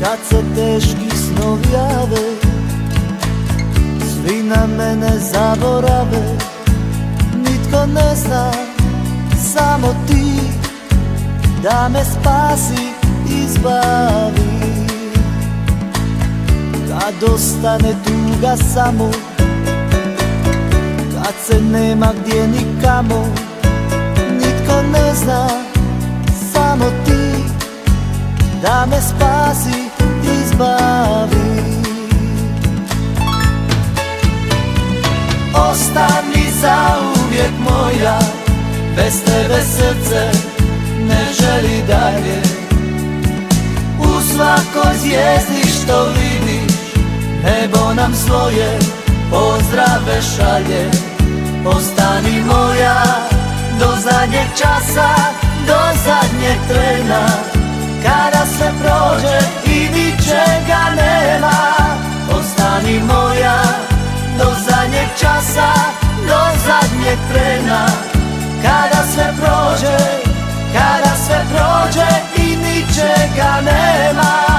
kad se teški snovi jave, svi na mene zaborave. Nitko ne zna, samo ti, da me spasi, izbavi. Kad ostane tuga samo, kad se nema gdje nikamo, nitko ne zna, samo ti, da me spasi, izbavi. Ostani zauvijek moja, bez tebe srce ne želi dalje. U svakoj zvijezdi što vidiš, nebo nam svoje pozdrave šalje. Ostani moja do zadnjeg časa, do zadnjeg trena, kada sve prođe i ničega nema. Ostani moja do zadnjeg časa, do zadnjeg trena, kada sve prođe, kada sve prođe i ničega nema.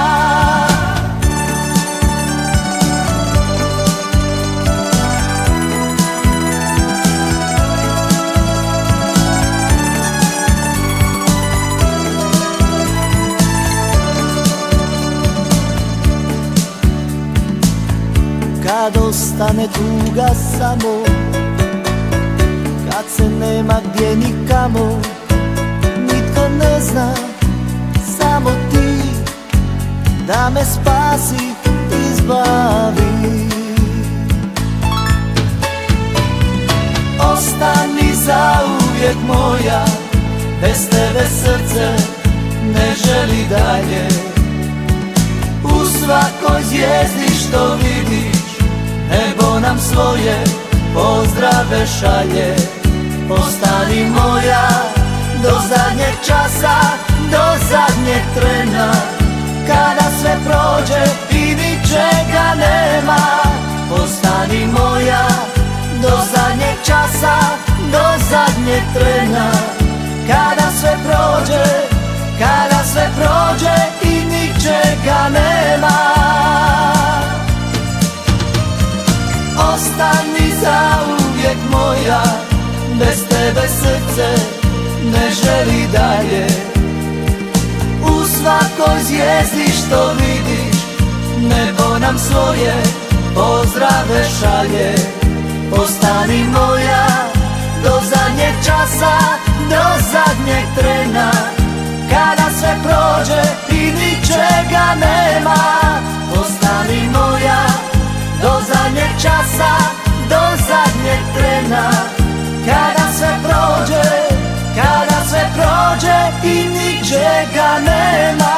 Kad ostane tuga samo, kad se nema gdje nikamo, nitko ne zna, samo ti, da me spasi, izbavi. Ostani zauvijek moja, bez tebe srce ne želi dalje. U svakoj zvijezdi što vidiš, nebo nam svoje pozdrave šalje. Ostani moja do zadnjeg časa, do zadnjeg trena, kada sve prođe i ničega nema. Ostani moja do zadnjeg časa, do zadnjeg trena, kada sve prođe, kada sve prođe i ničega nema. Ostani zauvijek moja, bez tebe srce ne želi dalje. U svakoj zvijezdi što vidiš, nebo nam svoje pozdrave šalje. Ostani moja do zadnjeg časa, do zadnjeg trena, kada sve prođe i ničega nema. Ostani moja do zadnjeg časa, do zadnjeg trena, kada sve prođe, kada sve prođe i ničega nema.